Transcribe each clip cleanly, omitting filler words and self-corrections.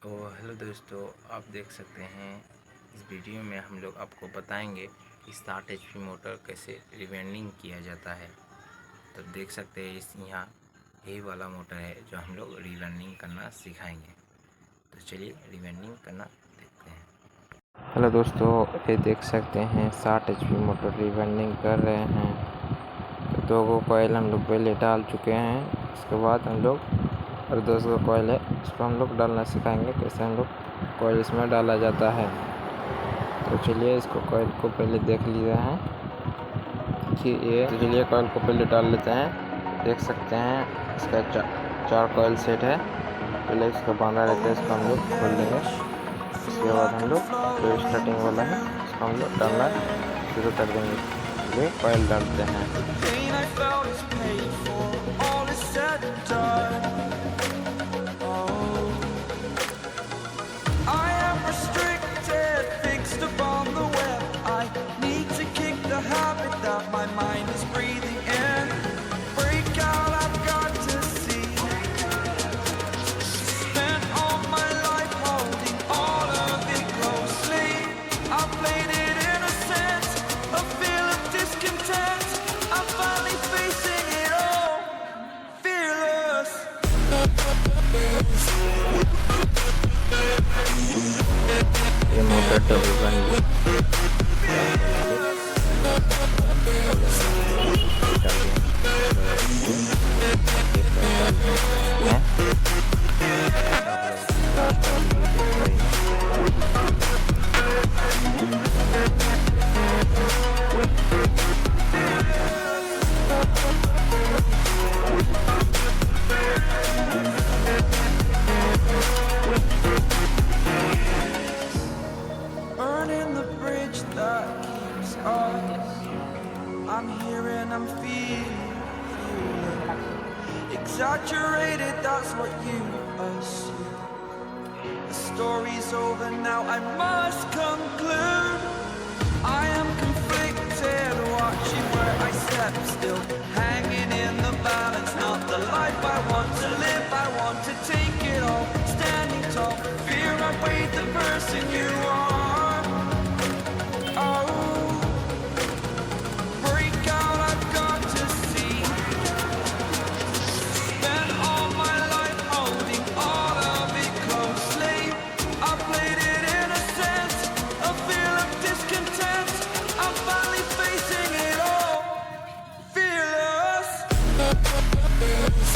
तो हेलो दोस्तों, आप देख सकते हैं इस वीडियो में हम लोग आपको बताएंगे कि 60 HP मोटर कैसे रिवेंडिंग किया जाता है। तो देख सकते हैं इस यहाँ यही वाला मोटर है जो हम लोग रिवेंडिंग करना सिखाएंगे। तो चलिए रिवेंडिंग करना देखते हैं। हेलो दोस्तों, ये देख सकते हैं 60 HP मोटर रिवेंडिंग कर रहे हैं। तो 2 कॉइल हम लोग पहले डाल चुके हैं। उसके बाद हम लोग और 10 कॉइल है, इसको हम लोग डालना सिखाएंगे कैसे हम लोग कॉइल इसमें डाला जाता है। तो चलिए इसको कॉइल को पहले देख लिया है कि ये, तो चलिए कॉइल को पहले डाल लेते हैं। देख सकते हैं इसका चार कॉइल सेट है। पहले इसको बांधा रहता है, इसको हम लोग खोल लेंगे। उसके बाद हम लोग जो स्टार्टिंग वाला है इसको हम लोग डालना शुरू कर देंगे। चलिए कॉइल डालते हैं। My mind is breathing in. Break out, I've got to see. Spent all my life holding all of it closely. I played it innocent, a feel of discontent. I'm finally facing it all, fearless. ये motor double बन Burning the bridge that keeps us. I'm here and I'm feeling exaggerated, that's what you assume. The story's over now, I must conclude. I am conflicted, watching where I step still, hanging in the balance. Not the life I want to live, I want to take it all. Standing tall, fear I weighed the person you are. Oh, break out, I've got to see. Spent all my life holding all of it closely. I played it innocent, a feel of discontent. I'm finally facing it all, fearless. Fearless.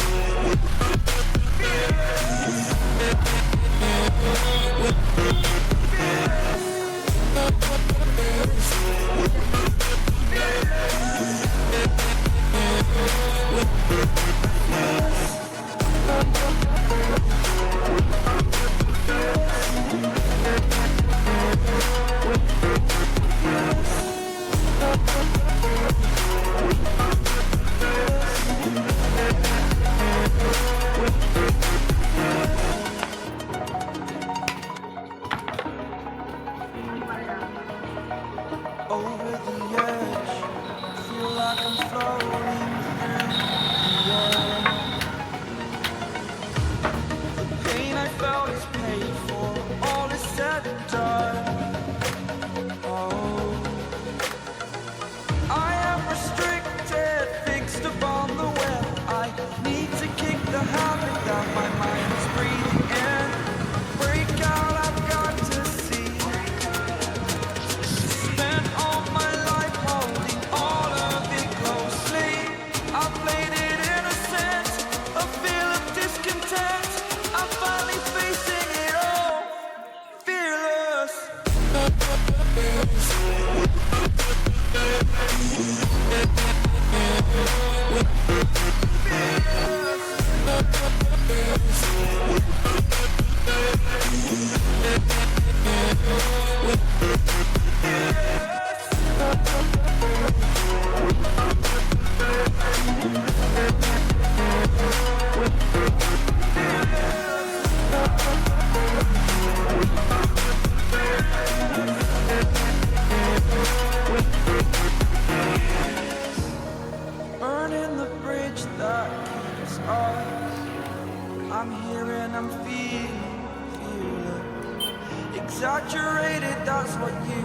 exaggerated, that's what you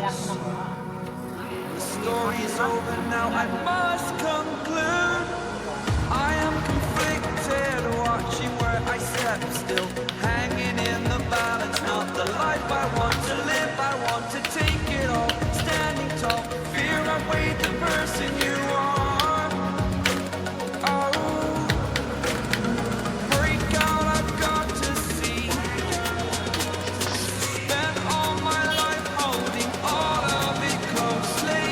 assume. The story's over now, I must conclude. I am conflicted, watching where I step still, hanging in the balance, not the life I want to live. I want to take it all, standing tall, fear I weighed the person you are. Oh, break out, I've got to see. Spent all my life holding all of it closely.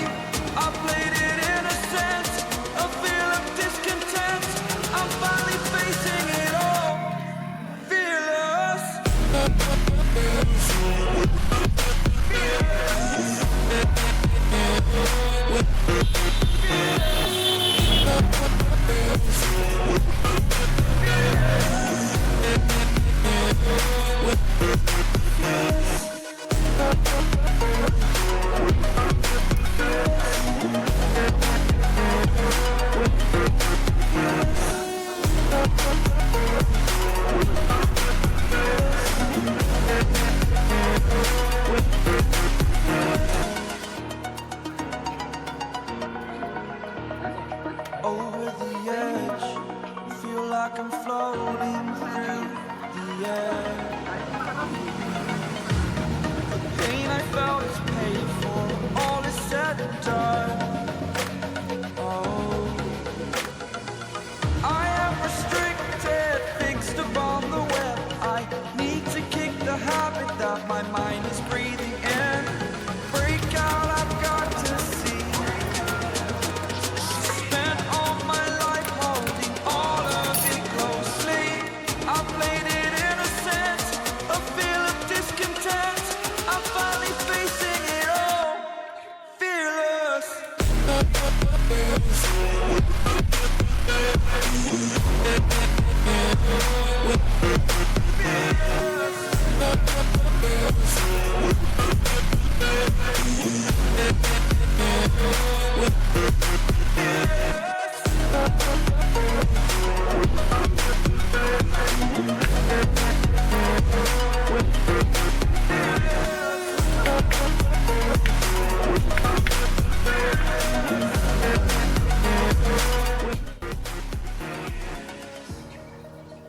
I played it in a sense, a feel of discontent. I'm finally facing it all, fearless. Over the edge, feel like I'm floating through the air. The pain I felt is paid for, all is said and done. Oh, I am restricted, fixed upon the web. I need to kick the habit that my mind is breathing in. Break out, I've got to see. Spent all my life holding all of it closely. I played it in a sense, a feel of discontent. I'm finally facing it all, fearless.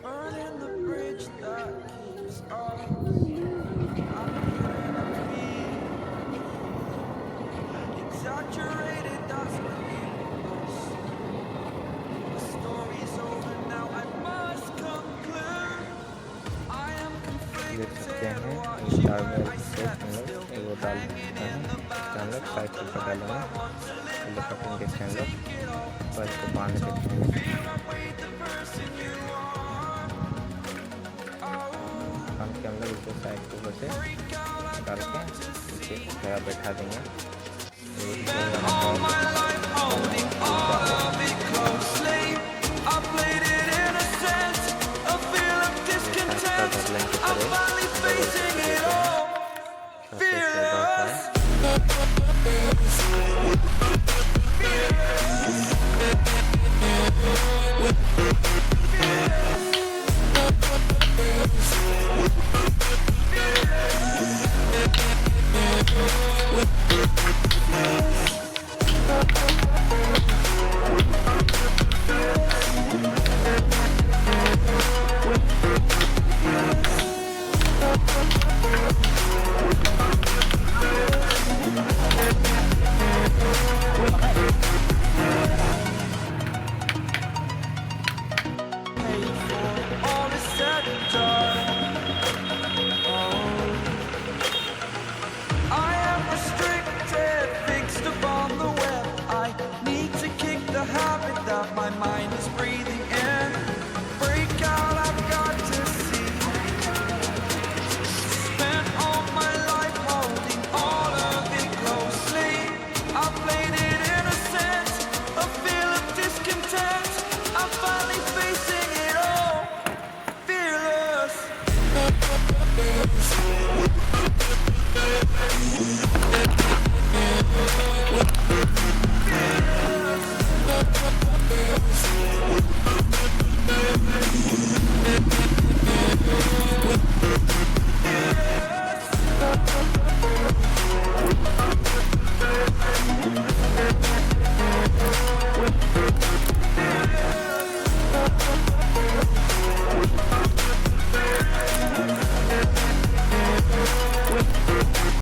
Burning the bridge that keeps us. I'm feeling a beat. Exaggerated, that's what you assume. The story's over now, I must conclude. I am देख सकते conflicted, हैं watching star where में I से step हम still, लोग वो डाल hanging सकते in हैं। the तो हम balance, लोग not साइड the पर life डालेंगे, I want to live. ये I कटिंग want देखिए to हम लोग take it all, और इसको standing बांध के tall. रखेंगे। Fear I weighed the person you are. Oh, बांध के हम लोग इसको साइड के ऊपर से break out, I've डाल के got to नीचे see. जगह बैठा देंगे। ये Spent वाला all कवर my